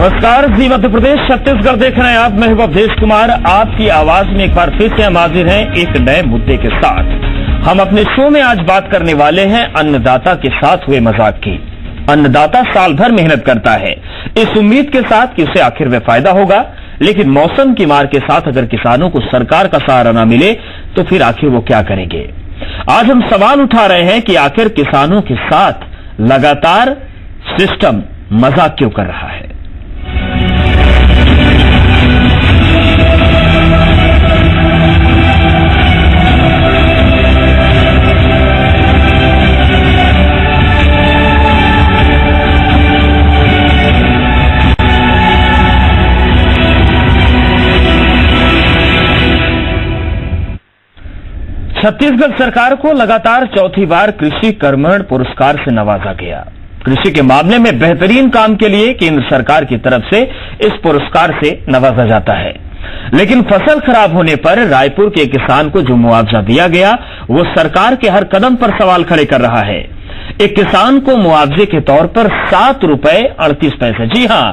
नमस्कार जी, मध्य प्रदेश छत्तीसगढ़ देख रहे हैं आप। मैं हूं अवधेश कुमार। आपकी आवाज में एक बार फिर से हम हाजिर हैं एक नए मुद्दे के साथ। हम अपने शो में आज बात करने वाले हैं अन्नदाता के साथ हुए मजाक की। अन्नदाता साल भर मेहनत करता है इस उम्मीद के साथ कि उसे आखिर में फायदा होगा, लेकिन मौसम की मार के साथ अगर किसानों को सरकार का सहारा न मिले तो फिर आखिर वो क्या करेंगे। आज हम सवाल उठा रहे हैं कि आखिर किसानों के साथ लगातार सिस्टम मजाक क्यों कर रहा है। छत्तीसगढ़ सरकार को लगातार चौथी बार कृषि कर्मण पुरस्कार से नवाजा गया। कृषि के मामले में बेहतरीन काम के लिए केंद्र सरकार की तरफ से इस पुरस्कार से नवाजा जाता है, लेकिन फसल खराब होने पर रायपुर के किसान को जो मुआवजा दिया गया वो सरकार के हर कदम पर सवाल खड़े कर रहा है। एक किसान को मुआवजे के तौर पर 7 रुपए 38 पैसे, जी हां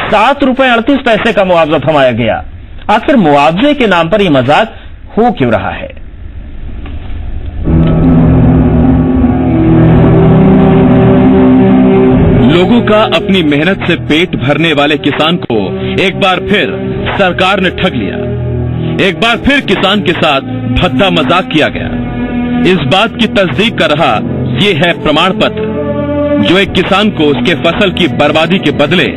7 रुपए 38 पैसे का मुआवजा थमाया गया। आखिर मुआवजे के नाम पर यह मजाक हो क्यों रहा है। लोगों का अपनी मेहनत से पेट भरने वाले किसान को एक बार फिर सरकार ने ठग लिया। एक बार फिर किसान के साथ भद्दा मजाक किया गया। इस बात की तस्दीक कर रहा ये है प्रमाण पत्र जो एक किसान को उसके फसल की बर्बादी के बदले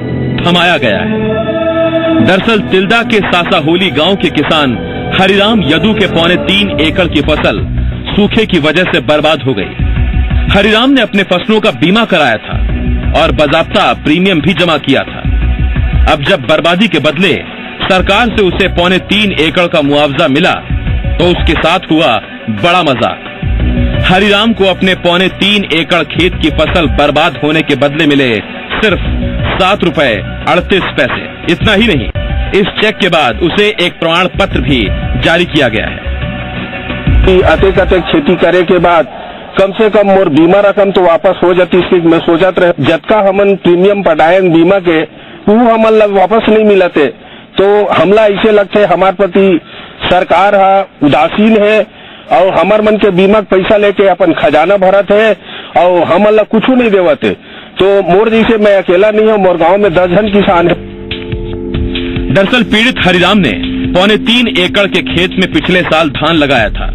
थमाया गया है। दरअसल तिल्दा के सासाहोली गांव के किसान हरिराम यदू के 3.25 एकड़ की फसल सूखे की वजह से बर्बाद हो गई। हरिराम ने अपने फसलों का बीमा कराया था और बाज़ाब्ता प्रीमियम भी जमा किया था। अब जब बर्बादी के बदले सरकार से उसे 3.25 एकड़ का मुआवजा मिला तो उसके साथ हुआ बड़ा मजाक। हरिराम को अपने 3.25 एकड़ खेत की फसल बर्बाद होने के बदले मिले सिर्फ 7 रुपए 38 पैसे। इतना ही नहीं, इस चेक के बाद उसे एक प्रमाण पत्र भी जारी किया गया है। अतेक खेती करे के बाद कम से कम मोर बीमा रकम तो वापस हो जाती। इसकी मैं सोचत रहे जतका हमन प्रीमियम पटायन बीमा के वो हमन ला वापस नहीं मिलते, तो हमला ऐसे लगते हमार प्रति सरकार उदासीन है और हमार मन के बीमा पैसा लेके अपन खजाना भरत है और हमन ला कुछ नहीं देवते। तो मोर जैसे मैं अकेला नहीं हूँ, मोर गाँव में 10 जन किसान है। दरअसल पीड़ित हरिराम ने 3.25 एकड़ के खेत में पिछले साल धान लगाया था।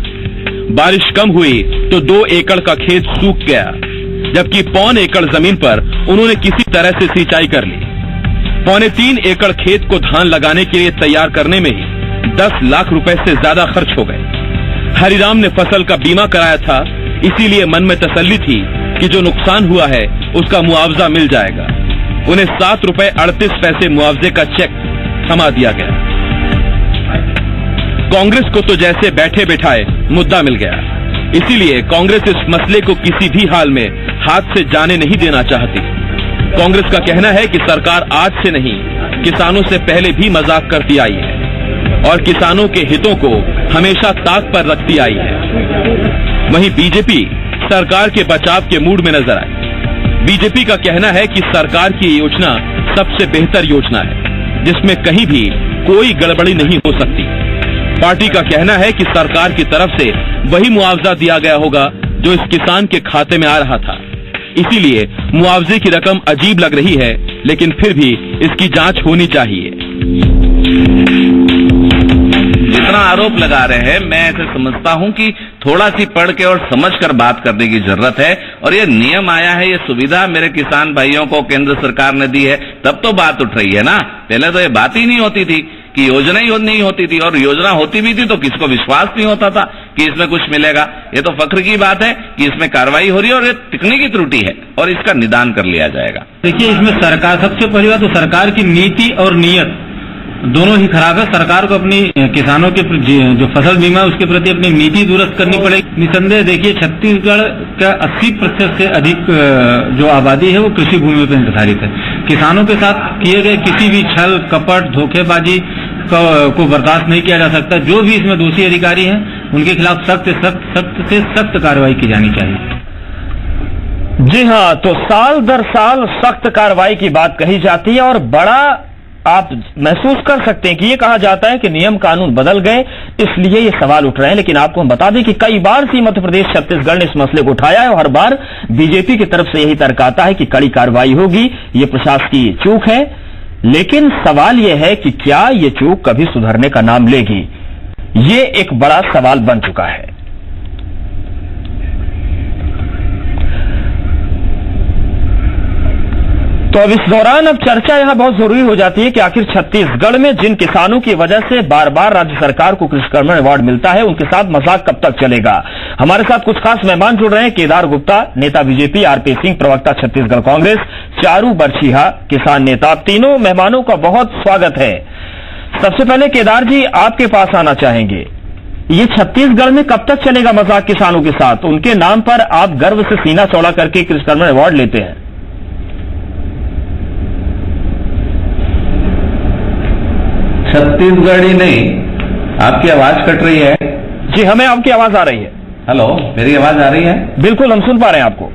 बारिश कम हुई तो 2 एकड़ का खेत सूख गया, जबकि 1.25 एकड़ जमीन पर उन्होंने किसी तरह से सिंचाई कर ली। 3.25 एकड़ खेत को धान लगाने के लिए तैयार करने में ही 10 लाख रुपए से ज्यादा खर्च हो गए। हरिराम ने फसल का बीमा कराया था, इसीलिए मन में तसल्ली थी कि जो नुकसान हुआ है उसका मुआवजा मिल जाएगा। उन्हें 7 रुपए 38 पैसे मुआवजे का चेक थमा दिया गया। कांग्रेस को तो जैसे बैठे बैठाए मुद्दा मिल गया, इसीलिए कांग्रेस इस मसले को किसी भी हाल में हाथ से जाने नहीं देना चाहती। कांग्रेस का कहना है कि सरकार आज से नहीं किसानों से पहले भी मजाक करती आई है और किसानों के हितों को हमेशा ताक पर रखती आई है। वहीं बीजेपी सरकार के बचाव के मूड में नजर आई। बीजेपी का कहना है कि सरकार की योजना सबसे बेहतर योजना है जिसमें कहीं भी कोई गड़बड़ी नहीं हो सकती। पार्टी का कहना है कि सरकार की तरफ से वही मुआवजा दिया गया होगा जो इस किसान के खाते में आ रहा था, इसीलिए मुआवजे की रकम अजीब लग रही है, लेकिन फिर भी इसकी जांच होनी चाहिए। जितना आरोप लगा रहे हैं मैं ऐसे समझता हूं कि थोड़ा सी पढ़ के और समझ कर बात करने की जरूरत है। और ये नियम आया है, ये सुविधा मेरे किसान भाइयों को केंद्र सरकार ने दी है, तब तो बात उठ रही है ना। पहले तो ये बात ही नहीं होती थी कि योजना ही नहीं होती थी, और योजना होती भी थी तो किसको विश्वास नहीं होता था कि इसमें कुछ मिलेगा। ये तो फख्र की बात है कि इसमें कार्रवाई हो रही है और ये तकनीकी त्रुटि है और इसका निदान कर लिया जाएगा। देखिए, इसमें सरकार सबसे पहली बात तो सरकार की नीति और नीयत दोनों ही खराब है। सरकार को अपनी किसानों के जो फसल बीमा उसके प्रति अपनी नीति दुरुस्त करनी पड़ेगी। निसंदेह देखिए, छत्तीसगढ़ का 80% से अधिक जो आबादी है वो कृषि भूमि पर निर्धारित है। किसानों के साथ किए गए किसी भी छल कपट धोखेबाजी को बर्दाश्त नहीं किया जा सकता। जो भी इसमें दोषी अधिकारी हैं उनके खिलाफ सख्त से सख्त कार्रवाई की जानी चाहिए। जी हां, तो साल दर साल सख्त कार्रवाई की बात कही जाती है और बड़ा आप महसूस कर सकते हैं कि ये कहा जाता है कि नियम कानून बदल गए, इसलिए ये सवाल उठ रहे हैं। लेकिन आपको हम बता दें कि कई बार से मध्य प्रदेश छत्तीसगढ़ ने इस मसले को उठाया है और हर बार बीजेपी की तरफ से यही तर्क आता है कि कड़ी कार्रवाई होगी, ये प्रशासकीय चूक है। लेकिन सवाल यह है कि क्या ये चूक कभी सुधरने का नाम लेगी, ये एक बड़ा सवाल बन चुका है। तो अब इस दौरान अब चर्चा यहां बहुत जरूरी हो जाती है कि आखिर छत्तीसगढ़ में जिन किसानों की वजह से बार बार राज्य सरकार को कृषि कर्मण अवार्ड मिलता है, उनके साथ मजाक कब तक चलेगा। हमारे साथ कुछ खास मेहमान जुड़ रहे हैं। केदार गुप्ता, नेता बीजेपी, आरपी सिंह, प्रवक्ता छत्तीसगढ़ कांग्रेस, चारू बरछिया, किसान नेता। तीनों मेहमानों का बहुत स्वागत है। सबसे पहले केदार जी आपके पास आना चाहेंगे, ये छत्तीसगढ़ में कब तक चलेगा मजाक किसानों के साथ? उनके नाम पर आप गर्व से सीना चौड़ा करके कृषि कर्मण अवार्ड लेते हैं। छत्तीसगढ़ ही नहीं, आपकी आवाज कट रही है। जी, हमें आपकी आवाज आ रही है। हेलो, मेरी आवाज आ रही है? बिल्कुल, हम सुन पा रहे हैं आपको।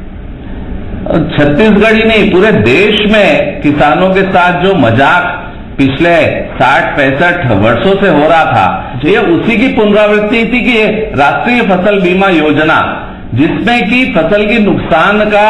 छत्तीसगढ़ ही नहीं, पूरे देश में किसानों के साथ जो मजाक पिछले 60-65 वर्षों से हो रहा था, ये उसी की पुनरावृत्ति थी कि राष्ट्रीय फसल बीमा योजना, जिसमें कि फसल की नुकसान का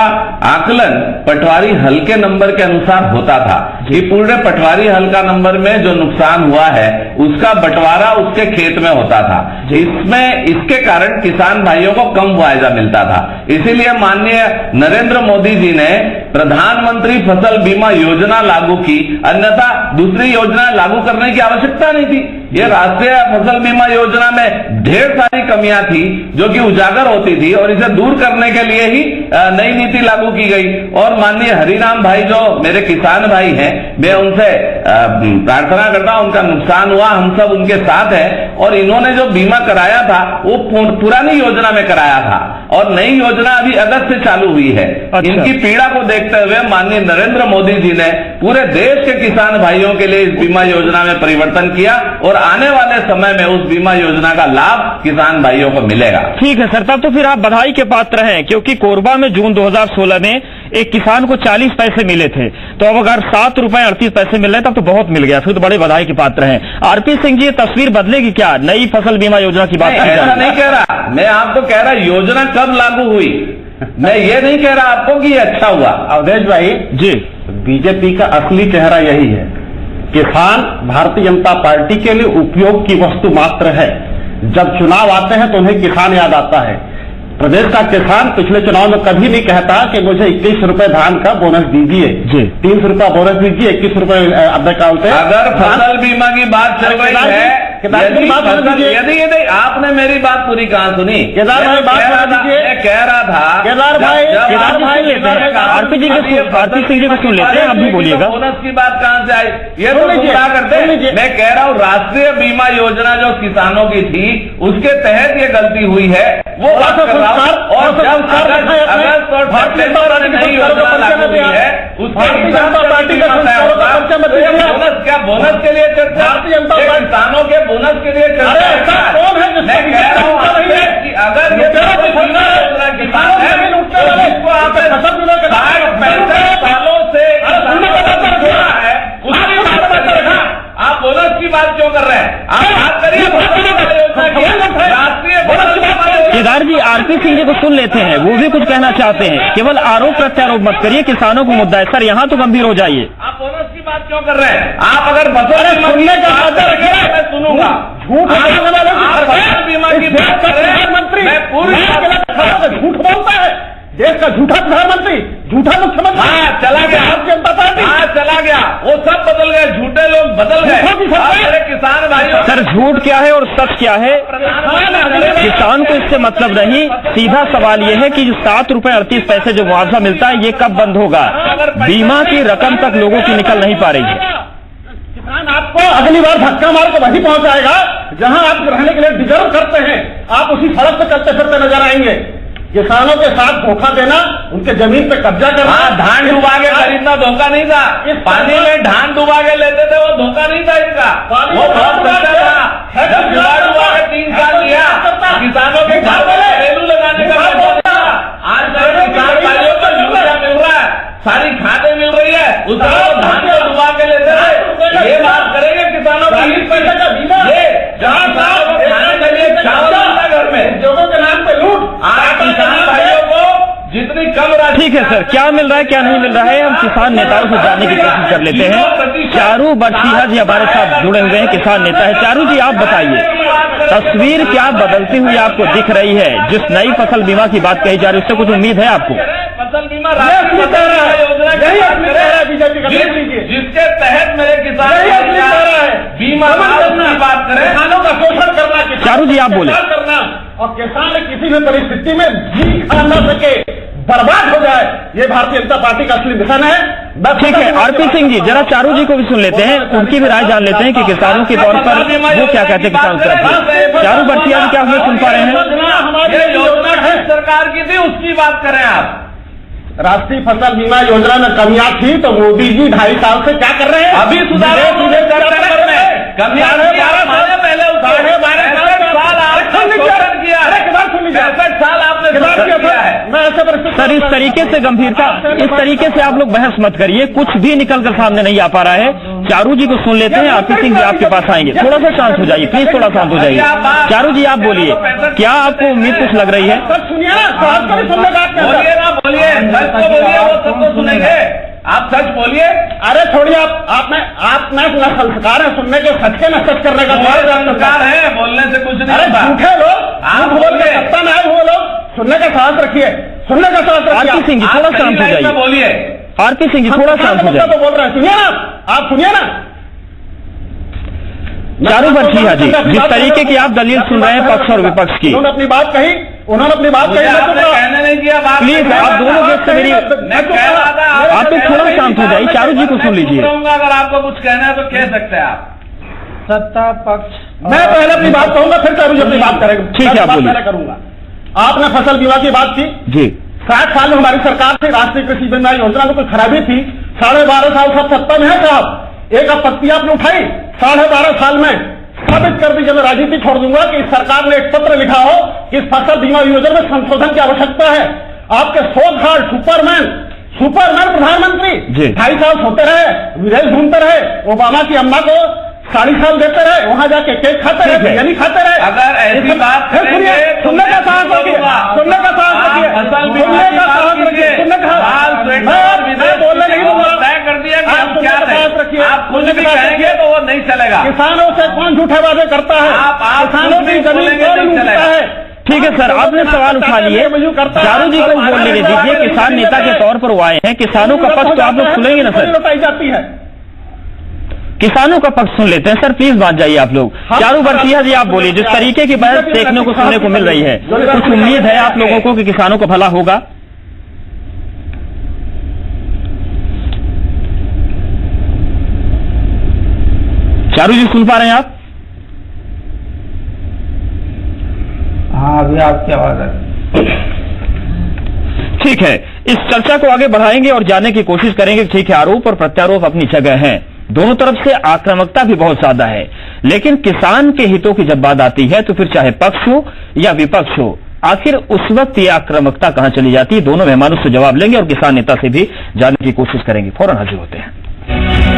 आकलन पटवारी हल के नंबर के अनुसार होता था। ये पूरे पटवारी हल का नंबर में जो नुकसान हुआ है, उसका बंटवारा उसके खेत में होता था। इसके कारण किसान भाइयों को कम मुआवजा मिलता था। इसीलिए माननीय नरेंद्र मोदी जी ने प्रधानमंत्री फसल बीमा योजना लागू की, अन्यथा दूसरी योजना लागू करने की आवश्यकता नहीं थी। ये राष्ट्रीय फसल बीमा योजना में ढेर सारी कमियां थी जो कि उजागर होती थी, और इसे दूर करने के लिए ही नई नीति लागू की गई। और माननीय हरिराम भाई जो मेरे किसान भाई हैं, मैं उनसे प्रार्थना करता हूं, उनका नुकसान हुआ, हम सब उनके साथ हैं। और इन्होंने जो बीमा कराया था वो पुरानी योजना में कराया था, और नई योजना अभी अगस्त से चालू हुई है। अच्छा। इनकी पीड़ा को देखते हुए माननीय नरेंद्र मोदी जी ने पूरे देश के किसान भाइयों के लिए इस बीमा योजना में परिवर्तन किया, और आने वाले समय में उस बीमा योजना का लाभ किसान भाइयों को मिलेगा। ठीक है सर, तब तो फिर आप बधाई के पात्र हैं, क्योंकि कोरबा में जून 2016 में एक किसान को 40 पैसे मिले थे, तो अब अगर 7 रुपए 38 पैसे मिल रहे हैं तब तो बहुत मिल गया, फिर तो बड़े बधाई के पात्र हैं। आरपी सिंह जी, ये तस्वीर बदलेगी क्या? नई फसल बीमा योजना की बात ऐसा नहीं कह रहा मैं, आपको कह रहा योजना कब लागू हुई, मैं ये नहीं कह रहा आपको कि ये अच्छा हुआ। अवधेश भाई जी, बीजेपी का असली चेहरा यही है। किसान भारतीय जनता पार्टी के लिए उपयोग की वस्तु मात्र है। जब चुनाव आते हैं तो उन्हें किसान याद आता है। प्रदेश का किसान पिछले चुनाव में कभी नहीं कहता कि मुझे 21 रुपए धान का बोनस दीजिए, 300 रुपया बोनस दीजिए, 21 रुपए अकाउंट से। अगर फसल बीमा की बात चल रही है, यदि आपने मेरी बात पूरी कहाँ सुनी? केदार भाई बात मैं कह रहा था, केदार भाई आरपी सिंह जी को सुन लेते हैं, आप भी बोलिएगा। बोनस की बात कहां से आई? ये तो गुमराह करते हैं। मैं कह रहा हूँ राष्ट्रीय बीमा योजना जो किसानों की थी, उसके तहत ये गलती हुई है, वो बात कर रहा हूं। और जब अगस्त और सितंबर में नई योजना लागू हुई है, उसके बोनस के लिए चर्चा, किसानों के बोनस के लिए चर्चा। मैं कह रहा हूँ कि अगर ये योजना किसान है, जिसको आप 60-65 सालों से है, उसकी बात कर रहे हैं। आप बोनस की बात क्यों कर रहे हैं? आप बात करिए राष्ट्रीय बोनस। केदार जी, आरपी सिंह जी को सुन लेते हैं, वो भी कुछ कहना चाहते हैं। केवल आरोप प्रत्यारोप मत करिए, किसानों को मुद्दा है। सर, यहाँ तो गंभीर हो जाइए। आप बोनस की बात क्यों कर रहे हैं? आप अगर फसल सुनने का आदर रखिए, मैं सुनूंगा। बीमा की बात कर रहे हैं, मैं पूरी झूठ बोलता है देश का झूठा प्रधानमंत्री, झूठा मुख्यमंत्री। हाँ, चला गया। हाँ, चला गया। वो सब बदल गए, झूठे लोग बदल गए। मेरे किसान भाइयों, सर, झूठ क्या है और सच क्या है? किसान को इससे मतलब नहीं। सीधा सवाल यह है कि 7 रुपए 38 पैसे जो मुआवजा मिलता है, ये कब बंद होगा? बीमा की रकम तक लोगों की निकल नहीं पा रही है। किसान आपको अगली बार धक्का मार के वहीं पहुंचाएगा जहां आप रहने के लिए डिजर्व करते हैं। आप उसी सड़क पे चलते फिरते नजर आएंगे। किसानों के साथ धोखा देना, उनके जमीन पे कब्जा करना। हाँ, धान डुबा के खरीदना धोखा नहीं था। इस पानी में धान डुबा के लेते थे, वो धोखा नहीं था इसका। वो बहुत सच्चा था। जब जुगाड़ हुआ है 3 साल लिया, किसानों के घर में घरेलू लगाने का पैसा। आज किसान भाइयों को यूरिया मिल रहा है, सारी खादें मिल रही है, उसका धान को डुबा के लेते थे। ये बात करेंगे किसानों की पैसे का बीमा, ये जहाँ खाने के लिए चावल मिलता घर में, उद्योगों के नाम पे लूट, किसान भाइयों को जितनी कम राशि। ठीक है सर, क्या मिल रहा है क्या नहीं मिल रहा है, हम किसान नेताओं से जानने की कोशिश कर लेते हैं। चारू बरसीहा जी हमारे साथ जुड़े हुए हैं, किसान नेता है। चारू जी आप बताइए, तस्वीर क्या बदलती हुई आपको दिख रही है? जिस नई फसल बीमा की बात कही जा रही है उससे कुछ उम्मीद है आपको? फसल बीमा जिसके तहत मेरे किसान बीमा की बात करें, किसानों का शोषण करना, चारू जी आप बोले। करना और किसान किसी भी परिस्थिति में जी खा न सके, बर्बाद हो जाए, ये भारतीय जनता पार्टी का असली मिशन है। ठीक है, आरपी सिंह जी जरा चारू जी को भी सुन लेते हैं, उनकी भी राय जान लेते हैं कि किसानों के तौर पर वो क्या कहते हैं किसान तरफ से। चारू बरसिया जी क्या हमें सुन पा रहे हैं? ये योजना किस सरकार की थी उसकी बात करें आप। राष्ट्रीय फसल बीमा योजना में कमियां थी तो मोदी जी 2.5 साल से क्या कर रहे हैं? अभी सुधार कमियां 12 पहले 65 साल आपने किया है। सर इस तरीके से गंभीरता, इस तरीके से आप लोग बहस मत करिए, कुछ भी निकल कर सामने नहीं आ पा रहा है। चारू जी को सुन लेते हैं, आरपी सिंह जी आपके पास आएंगे। थोड़ा सा शांत हो जाइए प्लीज, थोड़ा शांत हो जाइए। चारू जी आप बोलिए, क्या आपको उम्मीद कुछ लग रही है? बोलिए ना, बोलिए, सच तो बोलिए, वो सबको सुनेंगे। आप सच बोलिए। अरे छोड़िए, आप में संस्कार है सुनने के, सच के न सच करने का संस्कार है, बोलने से कुछ नहीं। अरे झूठे लोग, आप बोल के सत्ता में आए हुए लोग, सुनने का साहस रखिए, सुनने का साहस रखिए। आरपी सिंह जी थोड़ा शांत हो जाइए, बोलिए। आरपी सिंह जी थोड़ा शांत हो जाइए। तो बोल रहे हैं, सुनिए ना, आप सुनिए ना। चारू बरसिया जी, जिस तरीके की आप दलील सुन रहे हैं पक्ष और विपक्ष की, उन्होंने अपनी बात कही, कहने नहीं किया बात। प्लीज आप दोनों गेस्ट से मेरी, आप लोग थोड़ा शांत हो जाइए। चारू जी को सुन लीजिए। अगर आपको कुछ कहना है तो कह सकते हैं आप। सत्ता पक्ष, मैं पहले अपनी बात कहूंगा फिर चारू जी अपनी बात करेंगे। ठीक है, आप बोलिए। करूंगा। आपने फसल बीमा की बात की जी। 60 साल में हमारी सरकार थी, राष्ट्रीय कृषि बीमा योजना में कोई खराबी थी? 12.5 साल सब सत्ता में है साहब, एक आपत्ति आपने उठाई? 12.5 साल में साबित कर दीजिए, मैं राजनीति छोड़ दूंगा कि इस सरकार ने एक पत्र लिखा हो कि इस फसल बीमा योजना में संशोधन की आवश्यकता है। आपके 100 घाट सुपरमैन प्रधानमंत्री 2.5 साल सोते रहे, विदेश घूमते रहे, ओबामा की अम्मा को 40 साल देते रहे, वहां जाके केक खाते रहे, बिरयानी खाते रहे। अगर ऐसी बात करेंगे, सुनने का साहस रखिए, सुनने का साहस रखिए, सुनने का साहस रखिए, सुनने का मैं बोलने नहीं दूंगा। तय कर दिया कि आप क्या रखिए, आप कुछ भी कहेंगे तो वो नहीं चलेगा। किसानों से कौन झूठे वादे करता है? किसानों की जमीन कौन लूटता है? ठीक है सर, आपने सवाल उठा लिए, चारू जी को बोल लेने दीजिए। किसान नेता के तौर पर वो आए हैं, किसानों का पक्ष तो आप लोग सुनेंगे ना सर? लौटाई जाती है, किसानों का पक्ष सुन लेते हैं सर, प्लीज बात जाइए आप लोग। चारू बरसिया जी आप बोलिए, जिस तरीके की बहस देखने को सुनने को मिल रही है, कुछ उम्मीद है आप लोगों को कि किसानों को भला होगा? चारू जी सुन पा रहे हैं आप? हाँ, अभी आपकी आवाज है। ठीक है, इस चर्चा को आगे बढ़ाएंगे और जानने की कोशिश करेंगे। ठीक है, आरोप और प्रत्यारोप अपनी जगह हैं, दोनों तरफ से आक्रामकता भी बहुत ज्यादा है, लेकिन किसान के हितों की जब बात आती है तो फिर चाहे पक्ष हो या विपक्ष हो, आखिर उस वक्त ये आक्रामकता कहां चली जाती है? दोनों मेहमानों से जवाब लेंगे और किसान नेता से भी जानने की कोशिश करेंगे। फौरन हाजिर होते हैं।